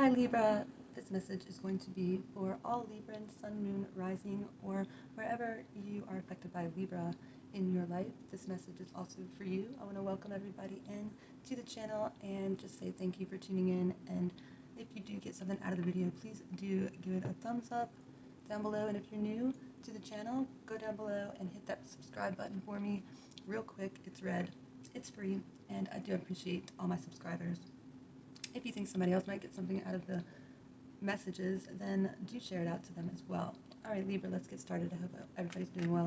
Hi Libra, this message is going to be for all Librans, Sun, Moon, Rising, or wherever you are affected by Libra in your life. This message is also for you. I want to welcome everybody in to the channel and just say thank you for tuning in. And if you do get something out of the video, please do give it a thumbs up down below. And if you're new to the channel, go down below and hit that subscribe button for me real quick. It's red, it's free, and I do appreciate all my subscribers. If you think somebody else might get something out of the messages, then do share it out to them as well. Alright Libra, let's get started. I hope everybody's doing well.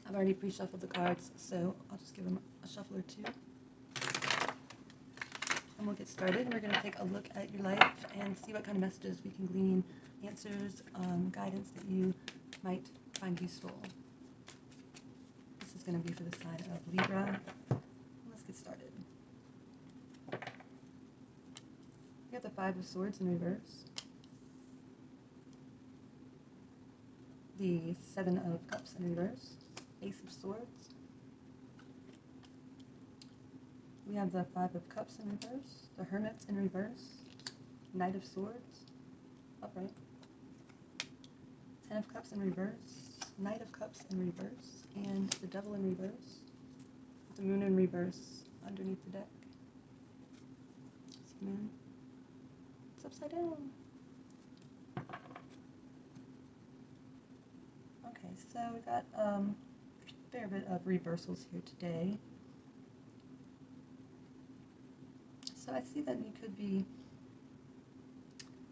I've already pre-shuffled the cards, so I'll just give them a shuffle or two. And we'll get started. We're going to take a look at your life and see what kind of messages we can glean, answers, guidance that you might find useful. This is going to be for the sign of Libra. Let's get started. We got the Five of Swords in reverse, the Seven of Cups in reverse, Ace of Swords. We have the Five of Cups in reverse, the Hermit in reverse, Knight of Swords, upright, Ten of Cups in reverse, Knight of Cups in reverse, and the Devil in reverse, the Moon in reverse underneath the deck. It's the Moon. It's upside down. Okay, so we got a fair bit of reversals here today. So I see that you could be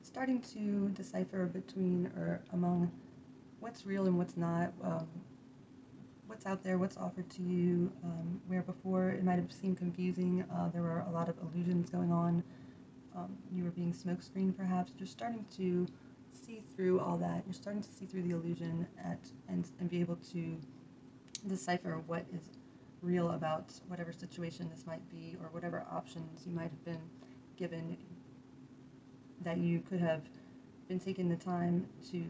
starting to decipher between or among what's real and what's not, what's out there, what's offered to you, where before it might have seemed confusing, there were a lot of illusions going on. You were being smokescreened perhaps. You're starting to see through all that. You're starting to see through the illusion and be able to decipher what is real about whatever situation this might be, or whatever options you might have been given, that you could have been taking the time to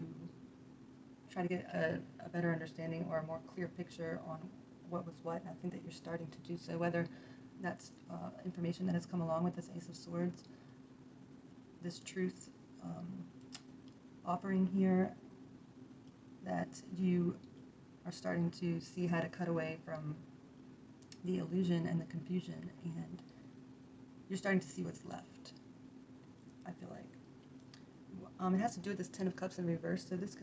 try to get a better understanding or a more clear picture on what was what. And I think that you're starting to do so, whether that's information that has come along with this Ace of Swords, this truth offering here, that you are starting to see how to cut away from the illusion and the confusion, and you're starting to see what's left, I feel like. It has to do with this Ten of Cups in reverse, so this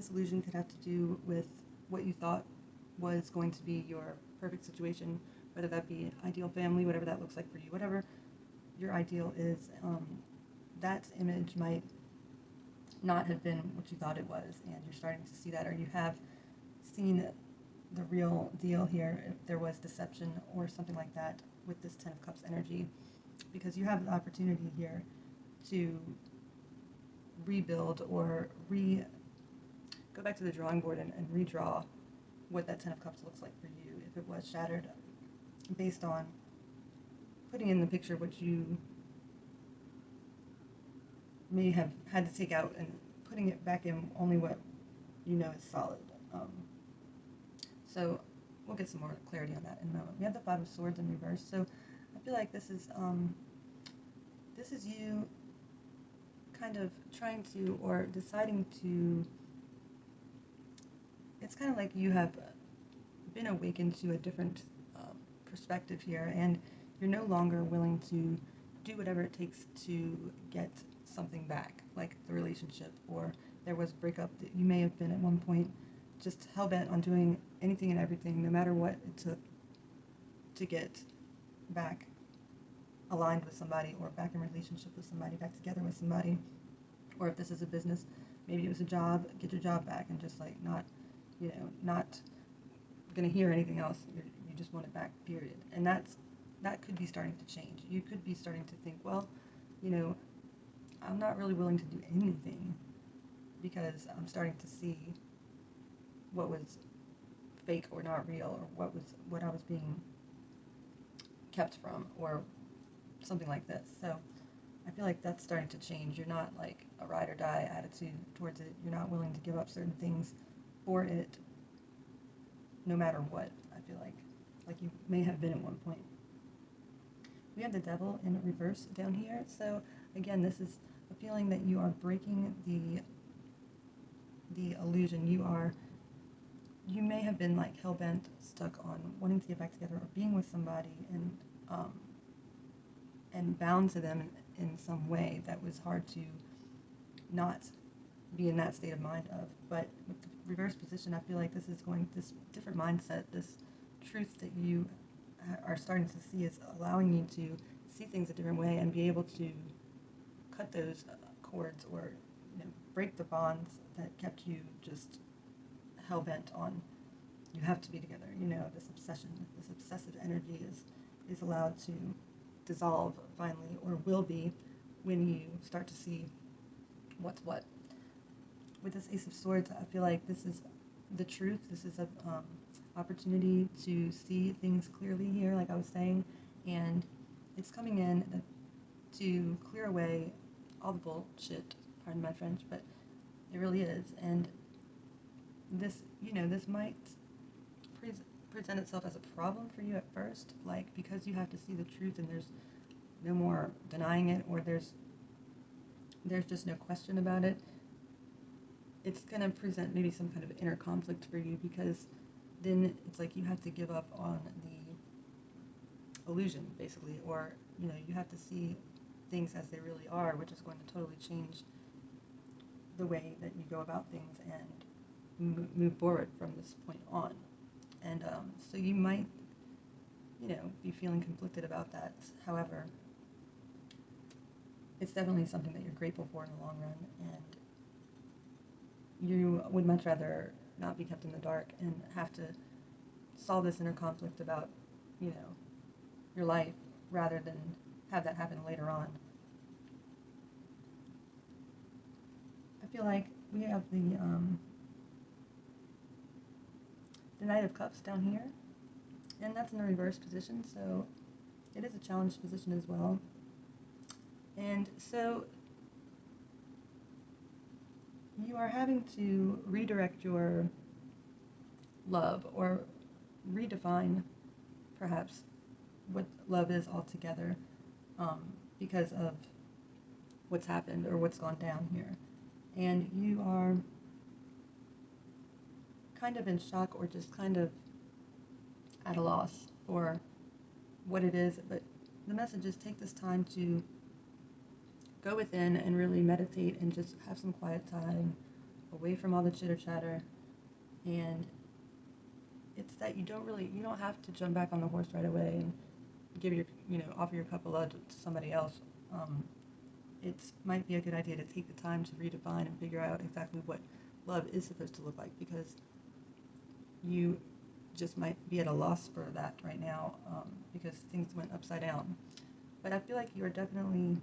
illusion could have to do with what you thought was going to be your perfect situation, whether that be ideal family, whatever that looks like for you, whatever your ideal is, that image might not have been what you thought it was, and you're starting to see that, or you have seen the real deal here, if there was deception or something like that with this Ten of Cups energy, because you have the opportunity here to rebuild or go back to the drawing board and redraw what that Ten of Cups looks like for you, if it was shattered, based on putting in the picture what you may have had to take out and putting it back in only what you know is solid. So we'll get some more clarity on that in a moment. We have the Five of Swords in reverse, so I feel like this is you kind of trying to, or deciding to, it's kind of like you have been awakened to a different perspective here, and you're no longer willing to do whatever it takes to get something back, like the relationship, or there was a breakup that you may have been at one point just hell-bent on doing anything and everything, no matter what it took, to get back aligned with somebody, or back in relationship with somebody, back together with somebody. Or if this is a business, maybe it was a job, get your job back, and just like not gonna hear anything else. You just want it back, period. And that could be starting to change. You could be starting to think, well, I'm not really willing to do anything, because I'm starting to see what was fake or not real, or what I was being kept from, or something like this. So I feel like that's starting to change. You're not like a ride or die attitude towards it. You're not willing to give up certain things for it, no matter what. I feel like you may have been at one point. we have the devil in reverse down here. So again, this is a feeling that you are breaking the illusion. You may have been like hell-bent, stuck on wanting to get back together or being with somebody and bound to them in some way that was hard to not be in that state of mind of. But with the reverse position, I feel like this different mindset, this truth that you are starting to see is allowing you to see things a different way and be able to cut those cords, or break the bonds that kept you just hell-bent on you have to be together. This obsession, this obsessive energy is allowed to dissolve finally, or will be, when you start to see what's what. With this Ace of Swords, I feel like this is the truth. This is an opportunity to see things clearly here, like I was saying, and it's coming in to clear away all the bullshit, pardon my French, but it really is. And this, this might present itself as a problem for you at first, like because you have to see the truth and there's no more denying it, or there's just no question about it. It's going to present maybe some kind of inner conflict for you, because then it's like you have to give up on the illusion, basically, or you have to see things as they really are, which is going to totally change the way that you go about things and move forward from this point on. And so you might, be feeling conflicted about that. However, it's definitely something that you're grateful for in the long run, and you would much rather not be kept in the dark and have to solve this inner conflict about, your life, rather than have that happen later on. I feel like we have the Knight of Cups down here, and that's in a reverse position, so it is a challenged position as well. And so you are having to redirect your love, or redefine perhaps what love is altogether, because of what's happened or what's gone down here. And you are kind of in shock, or just kind of at a loss for what it is. But the message is, take this time to go within and really meditate and just have some quiet time away from all the chitter chatter. And it's that you don't have to jump back on the horse right away and give offer your cup of love to somebody else. It might be a good idea to take the time to redefine and figure out exactly what love is supposed to look like, because you just might be at a loss for that right now, because things went upside down. But I feel like you are definitely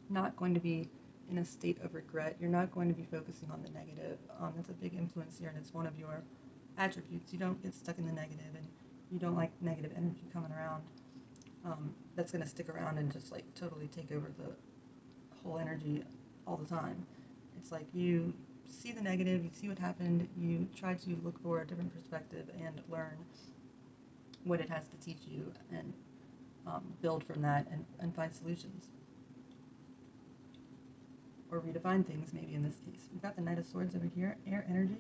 not going to be in a state of regret. You're not going to be focusing on the negative. That's a big influence here, and it's one of your attributes. You don't get stuck in the negative, and you don't like negative energy coming around. That's going to stick around and just like totally take over the whole energy all the time. It's like you see the negative, you see what happened, you try to look for a different perspective and learn what it has to teach you, and build from that and find solutions. Or redefine things, maybe in this case. We've got the Knight of Swords over here, air energy.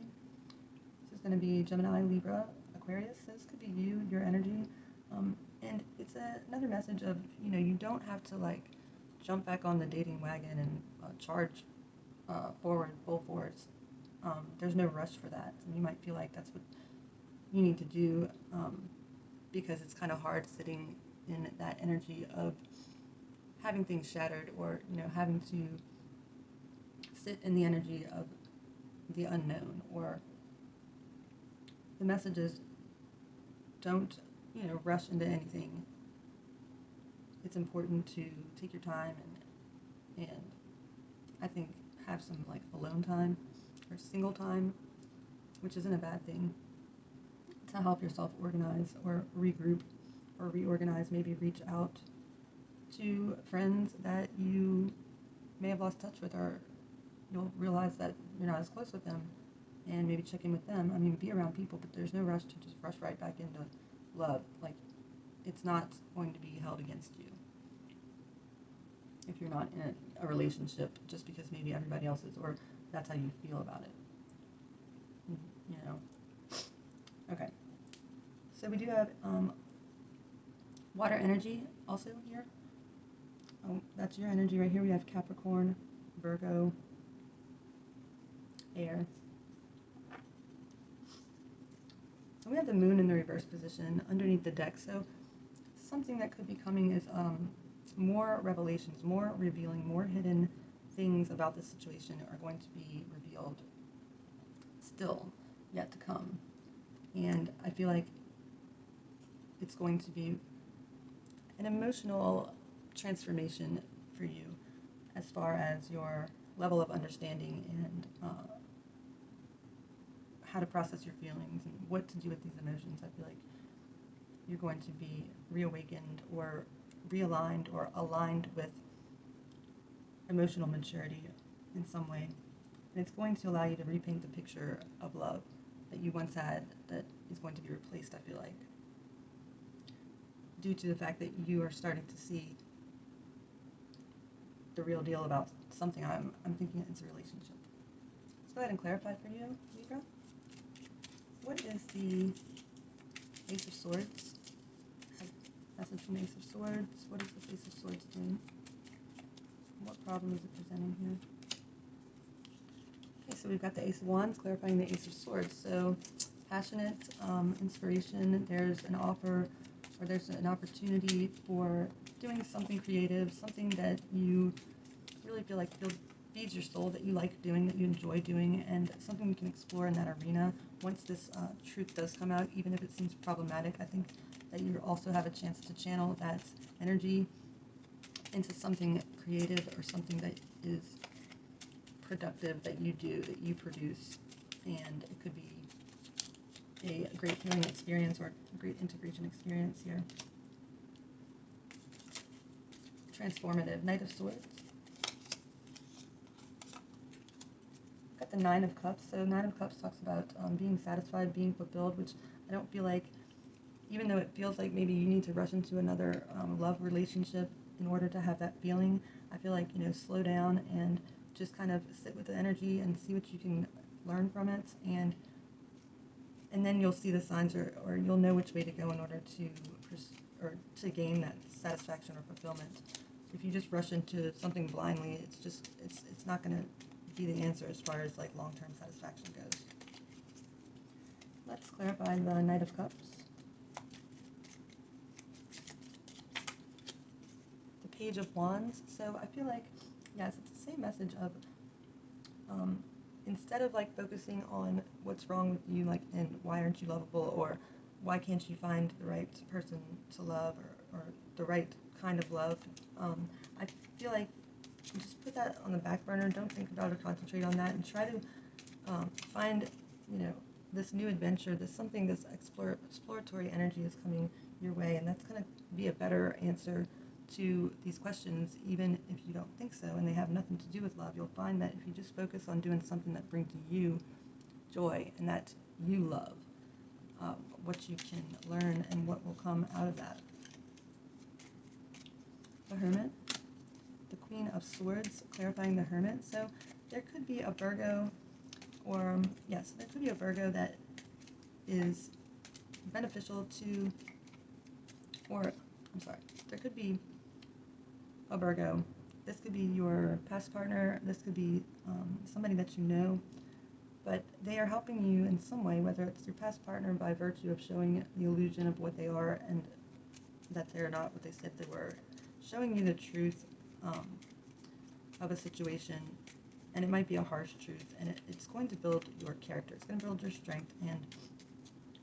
This is going to be Gemini, Libra, Aquarius. This could be you, your energy. And it's another message of, you don't have to like jump back on the dating wagon and charge forward, full force. There's no rush for that. And you might feel like that's what you need to do, because it's kind of hard sitting in that energy of having things shattered, or having to sit in the energy of the unknown. Or the messages, don't rush into anything. It's important to take your time and I think have some like alone time or single time, which isn't a bad thing, to help yourself organize or regroup or reorganize. Maybe reach out to friends that you may have lost touch with, or you'll realize that you're not as close with them, and maybe check in with them. I mean, be around people, but there's no rush to just rush right back into love. Like, it's not going to be held against you if you're not in a relationship just because maybe everybody else is, or that's how you feel about it. You know. Okay. So we do have water energy also here. That's your energy right here. We have Capricorn, Virgo, air. And we have the moon in the reverse position underneath the deck. So something that could be coming is more revelations, more revealing, more hidden things about this situation are going to be revealed still yet to come. And I feel like it's going to be an emotional transformation for you as far as your level of understanding and how to process your feelings and what to do with these emotions. I feel like you're going to be reawakened or realigned or aligned with emotional maturity in some way. And it's going to allow you to repaint the picture of love that you once had that is going to be replaced, I feel like, due to the fact that you are starting to see the real deal about something. I'm thinking it's a relationship. Let's go ahead and clarify for you, Libra. What is the Ace of Swords? Message from the Ace of Swords. What is this Ace of Swords doing? What problem is it presenting here? Okay, so we've got the Ace of Wands clarifying the Ace of Swords. So passionate, inspiration, there's an offer or there's an opportunity for doing something creative, something that you really feel like feeds your soul, that you like doing, that you enjoy doing, and something you can explore in that arena. Once this truth does come out, even if it seems problematic, I think that you also have a chance to channel that energy into something creative or something that is productive that you do, that you produce, and it could be a great healing experience or a great integration experience here. Transformative. Knight of Swords. Got the Nine of Cups. So Nine of Cups talks about being satisfied, being fulfilled, which I don't feel like, even though it feels like maybe you need to rush into another love relationship in order to have that feeling, I feel like, slow down and just kind of sit with the energy and see what you can learn from it, and then you'll see the signs, or you'll know which way to go in order to gain that satisfaction or fulfillment. If you just rush into something blindly, it's not going to be the answer as far as like long-term satisfaction goes. Let's clarify the Knight of Cups. The Page of Wands. So I feel like, yes, it's the same message of instead of like focusing on what's wrong with you, like, and why aren't you lovable, or why can't you find the right person to love, or the right kind of love, I feel like you just put that on the back burner. Don't think about or concentrate on that, and try to find, this new adventure, this exploratory energy is coming your way, and that's going to be a better answer to these questions, even if you don't think so, and they have nothing to do with love. You'll find that if you just focus on doing something that brings you joy and that you love, what you can learn and what will come out of that. The Hermit, the Queen of Swords, clarifying the Hermit. So there could be a Virgo, or yes, there could be a Virgo that is beneficial to, or I'm sorry, there could be a Virgo. This could be your past partner, this could be somebody that you know, but they are helping you in some way, whether it's your past partner by virtue of showing the illusion of what they are and that they're not what they said they were, showing you the truth of a situation, and it might be a harsh truth, and it's going to build your character, it's going to build your strength, and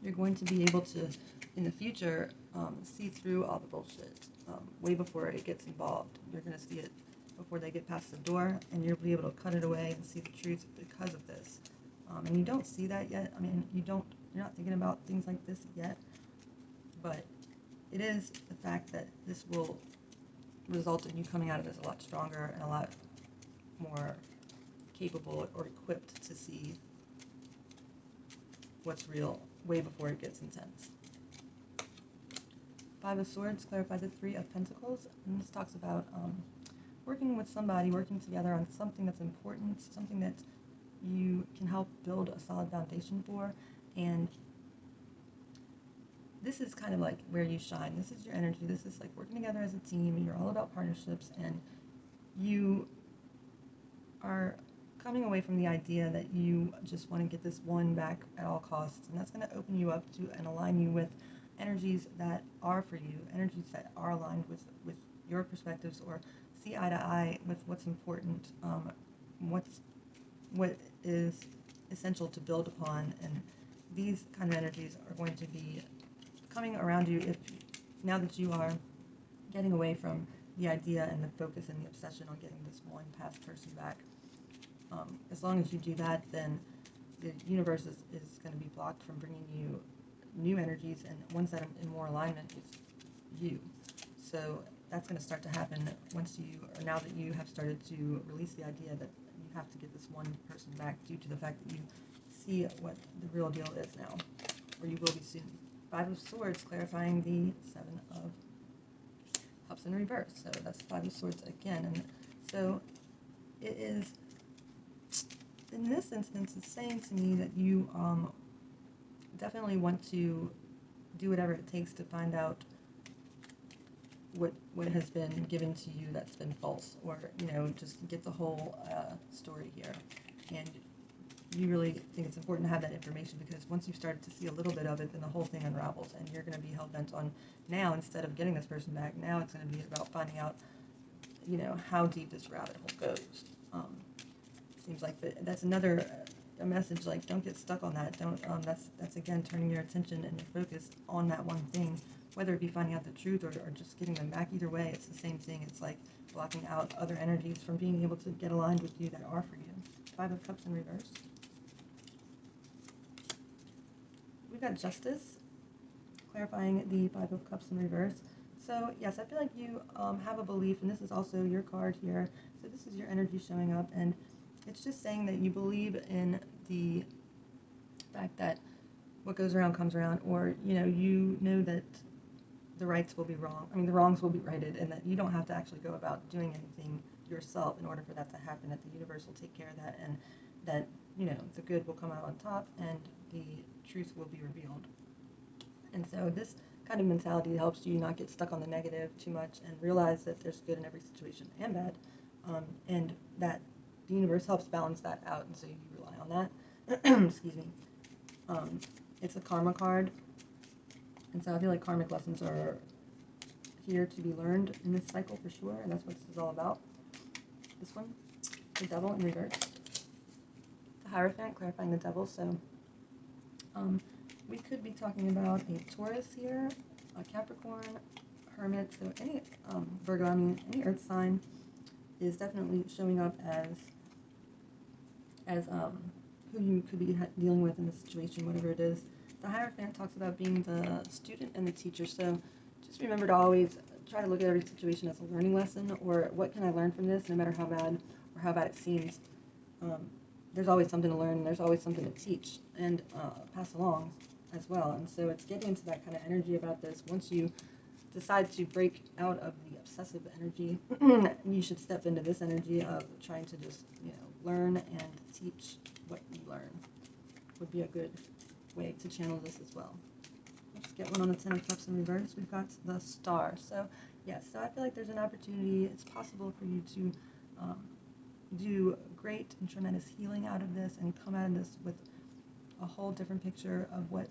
you're going to be able to, in the future, see through all the bullshit way before it gets involved. You're going to see it before they get past the door, and you'll be able to cut it away and see the truth because of this. And you don't see that yet. I mean, you're not thinking about things like this yet, but it is the fact that this will result in you coming out of this a lot stronger and a lot more capable or equipped to see what's real way before it gets intense. Five of Swords clarifies the Three of Pentacles, and this talks about working with somebody, working together on something that's important, something that you can help build a solid foundation for, and this is kind of like where you shine. This is your energy. This is like working together as a team, and you're all about partnerships, and you are coming away from the idea that you just want to get this one back at all costs, and that's going to open you up to and align you with energies that are for you, energies that are aligned with your perspectives, or see eye to eye with what's important, what is essential to build upon. And these kind of energies are going to be coming around you if now that you are getting away from the idea and the focus and the obsession on getting this one past person back. As long as you do that, then the universe is going to be blocked from bringing you new energies and ones that are in more alignment with you. So that's going to start to happen now that you have started to release the idea that you have to get this one person back due to the fact that you see what the real deal is now, or you will be soon. Five of Swords clarifying the Seven of Cups in reverse. So that's Five of Swords again. And so it is, in this instance, it's saying to me that you definitely want to do whatever it takes to find out what has been given to you that's been false, or just get the whole story here. And you really think it's important to have that information, because once you've started to see a little bit of it, then the whole thing unravels, and you're going to be hell-bent on, now, instead of getting this person back, now it's going to be about finding out how deep this rabbit hole goes. Seems like that's another a message, like, don't get stuck on that. Don't that's again turning your attention and your focus on that one thing, whether it be finding out the truth or just getting them back. Either way, it's the same thing. It's like blocking out other energies from being able to get aligned with you that are for you. Five of Cups in reverse. We've got Justice clarifying the Five of Cups in reverse. So yes, I feel like you have a belief, and this is also your card here. So this is your energy showing up, and it's just saying that you believe in the fact that what goes around comes around, or you know that the rights will be wrong. I mean, the wrongs will be righted, and that you don't have to actually go about doing anything yourself in order for that to happen. That the universe will take care of that, and that the good will come out on top, and the truth will be revealed. And so this kind of mentality helps you not get stuck on the negative too much, and realize that there's good in every situation and bad, and that the universe helps balance that out, and so you rely on that. Excuse me. It's a karma card, and so I feel like karmic lessons are here to be learned in this cycle for sure, and that's what this is all about. This one, the Devil in reverse. The Hierophant clarifying the Devil. So we could be talking about a Taurus here, a Capricorn, Hermit. So any Virgo, any Earth sign is definitely showing up as who you could be dealing with in this situation, whatever it is. The Hierophant talks about being the student and the teacher. So just remember to always try to look at every situation as a learning lesson, or what can I learn from this, no matter how bad it seems. There's always something to learn, and there's always something to teach and pass along as well. And so it's getting into that kind of energy about this. Once you decide to break out of the obsessive energy, you should step into this energy of trying to just learn and teach what you learn. Would be a good way to channel this as well. Let's get one on the Ten of Cups in reverse. We've got the Star. So yes, so I feel like there's an opportunity. It's possible for you to do great and tremendous healing out of this, and come out of this with a whole different picture of what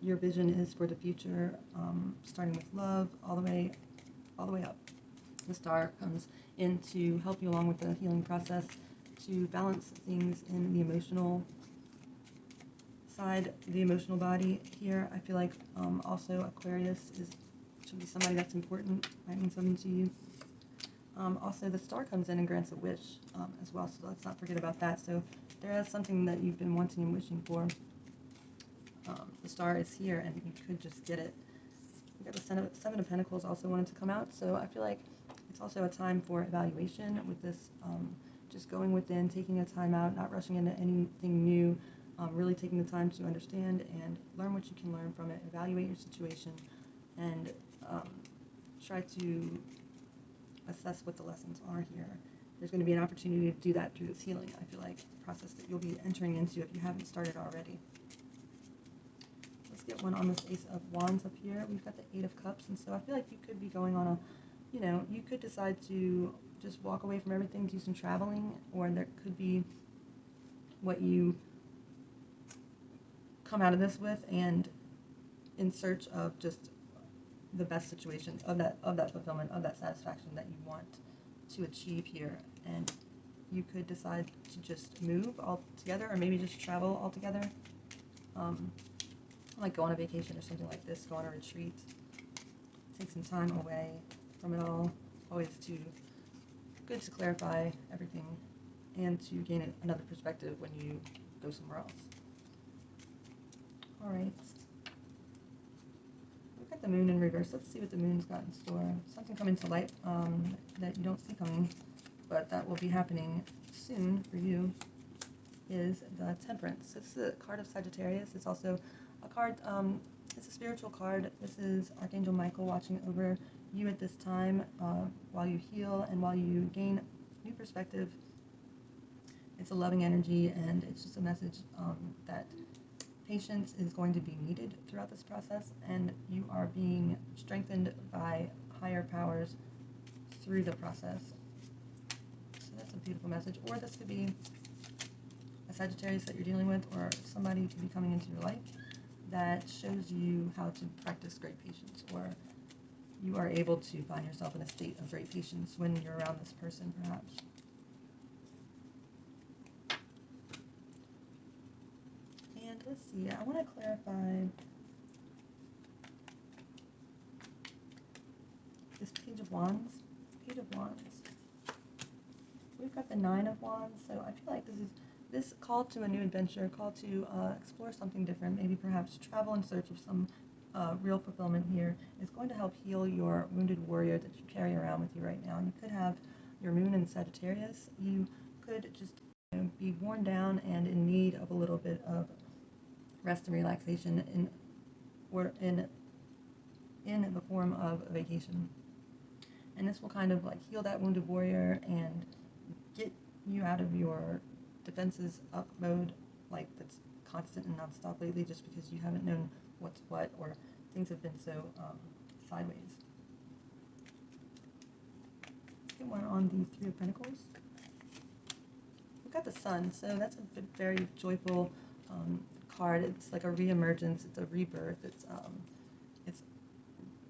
your vision is for the future, starting with love all the way up. The Star comes in to help you along with the healing process, to balance things in the emotional side, the emotional body here. I feel like also Aquarius should be somebody that's important, might mean something to you. Also, the Star comes in and grants a wish as well, so let's not forget about that. So there is something that you've been wanting and wishing for. The Star is here, and you could just get it. We got the Seven of Pentacles also wanted to come out, so I feel like it's also a time for evaluation with this, just going within, taking a time out, not rushing into anything new, really taking the time to understand and learn what you can learn from it, evaluate your situation, and try to assess what the lessons are here. There's going to be an opportunity to do that through this healing. I feel like the process that you'll be entering into if you haven't started already. Let's get one on this Ace of Wands up here. We've got the Eight of Cups, and so I feel like you could be going on a, you could decide to just walk away from everything, do some traveling, or there could be what you come out of this with and in search of just the best situation of that fulfillment, of that satisfaction that you want to achieve here. And you could decide to just move all together, or maybe just travel all together, like go on a vacation or something like this, go on a retreat, take some time away from it all. Always good to clarify everything and to gain another perspective when you go somewhere else. All right. We've got the moon in reverse. Let's see what the moon's got in store. Something coming to light that you don't see coming, but that will be happening soon for you, is the Temperance. This is a card of Sagittarius. It's also a card, it's a spiritual card. This is Archangel Michael watching over you at this time while you heal and while you gain new perspective. It's a loving energy, and it's just a message that patience is going to be needed throughout this process, and you are being strengthened by higher powers through the process. So that's a beautiful message. Or this could be a Sagittarius that you're dealing with, or somebody could be coming into your life that shows you how to practice great patience, or you are able to find yourself in a state of great patience when you're around this person, perhaps. And let's see, I want to clarify this Page of Wands. Page of Wands. We've got the Nine of Wands, so I feel like this call to a new adventure, call to explore something different, maybe perhaps travel in search of some real fulfillment here, is going to help heal your wounded warrior that you carry around with you right now. You could have your moon in Sagittarius. You could just be worn down and in need of a little bit of rest and relaxation in the form of a vacation. And this will kind of like heal that wounded warrior and get you out of your defenses up mode, like that's constant and nonstop lately, just because you haven't known what's what, or things have been so sideways. Get one on the Three of Pentacles. We've got the Sun, so that's a very joyful card. It's like a reemergence, it's a rebirth, it's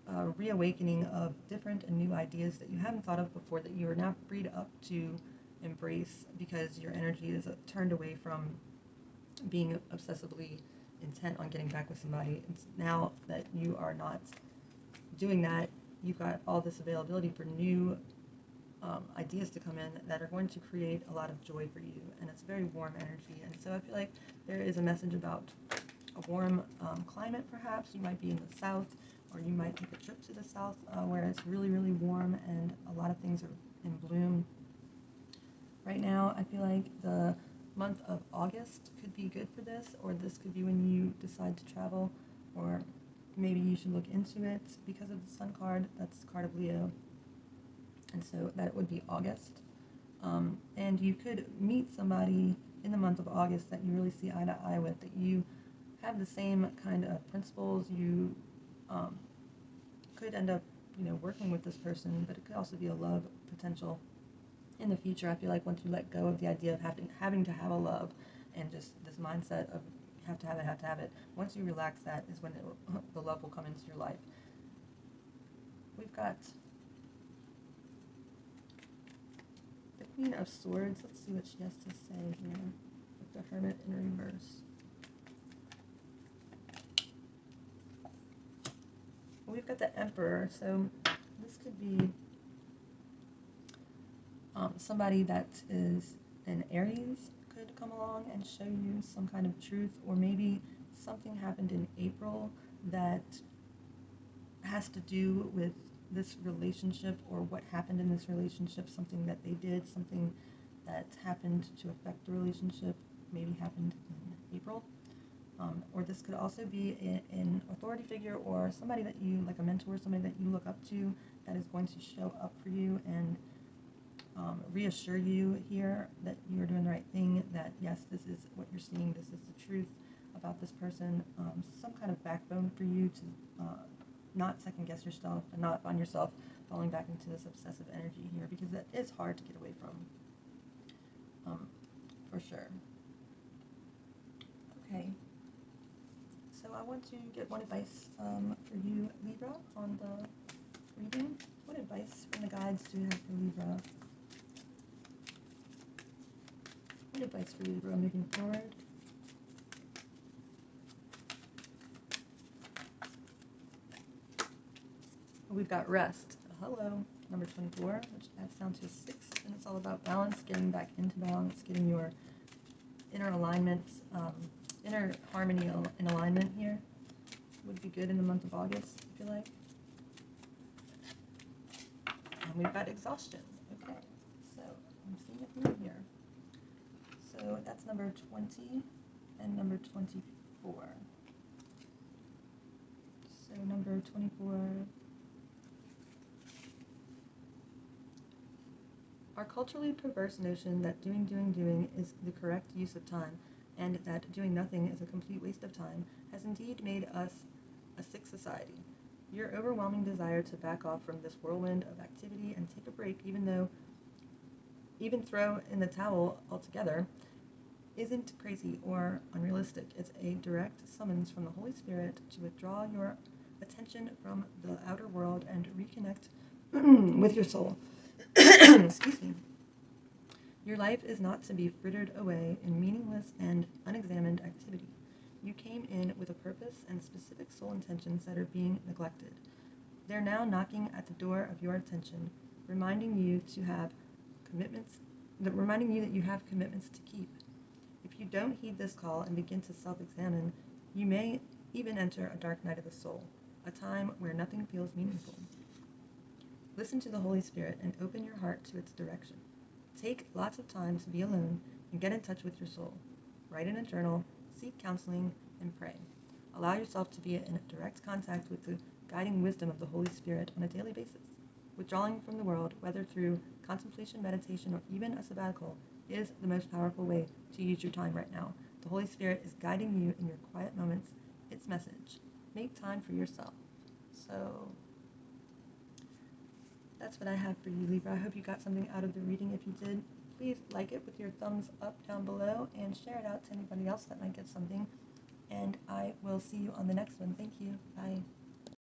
a reawakening of different and new ideas that you haven't thought of before, that you are now freed up to embrace, because your energy is turned away from being obsessively intent on getting back with somebody. It's now that you are not doing that, you've got all this availability for new ideas to come in that are going to create a lot of joy for you, and it's a very warm energy. And so I feel like there is a message about a warm climate. Perhaps you might be in the south, or you might take a trip to the south where it's really, really warm and a lot of things are in bloom. Right now, I feel like the month of August could be good for this, or this could be when you decide to travel, or maybe you should look into it because of the Sun card. That's the card of Leo, and so that would be August. And you could meet somebody in the month of August that you really see eye to eye with, that you have the same kind of principles. You could end up, working with this person, but it could also be a love potential in the future. I feel like once you let go of the idea of having to have a love, and just this mindset of have to have it, once you relax that is when the love will come into your life. We've got the Queen of Swords. Let's see what she has to say here with the Hermit in reverse. We've got the Emperor, so this could be somebody that is an Aries could come along and show you some kind of truth, or maybe something happened in April that has to do with this relationship, or what happened in this relationship, something that they did, something that happened to affect the relationship, maybe happened in April. Or this could also be an authority figure or somebody that you, like a mentor, somebody that you look up to, that is going to show up for you and reassure you here that you are doing the right thing, that yes, this is what you're seeing, this is the truth about this person, some kind of backbone for you to not second guess yourself and not find yourself falling back into this obsessive energy here, because that is hard to get away from, for sure. Okay, so I want to get one advice for you, Libra, on the reading. What advice from the guides do you have for Libra? What advice for Libra moving forward? We've got rest. Hello, number 24, which adds down to a 6, and it's all about balance, getting back into balance, getting your inner alignments, inner harmony and alignment here. Would be good in the month of August, I feel like. And we've got exhaustion. Okay, so I'm seeing a theme here. So that's number 20 and number 24. So number 24. Our culturally perverse notion that doing is the correct use of time, and that doing nothing is a complete waste of time, has indeed made us a sick society. Your overwhelming desire to back off from this whirlwind of activity and take a break, even throw in the towel altogether, isn't crazy or unrealistic. It's a direct summons from the Holy Spirit to withdraw your attention from the outer world and reconnect with your soul. Excuse me. Your life is not to be frittered away in meaningless and unexamined activity. You came in with a purpose and specific soul intentions that are being neglected. They're now knocking at the door of your attention, reminding you that you have commitments to keep. If you don't heed this call and begin to self-examine, you may even enter a dark night of the soul, a time where nothing feels meaningful. Listen to the Holy Spirit and open your heart to its direction. Take lots of time to be alone and get in touch with your soul. Write in a journal, seek counseling, and pray. Allow yourself to be in direct contact with the guiding wisdom of the Holy Spirit on a daily basis. Withdrawing from the world, whether through contemplation, meditation, or even a sabbatical, is the most powerful way to use your time right now. The Holy Spirit is guiding you in your quiet moments. Its message: make time for yourself. So that's what I have for you, Libra. I hope you got something out of the reading. If you did, please like it with your thumbs up down below and share it out to anybody else that might get something. And I will see you on the next one. Thank you. Bye.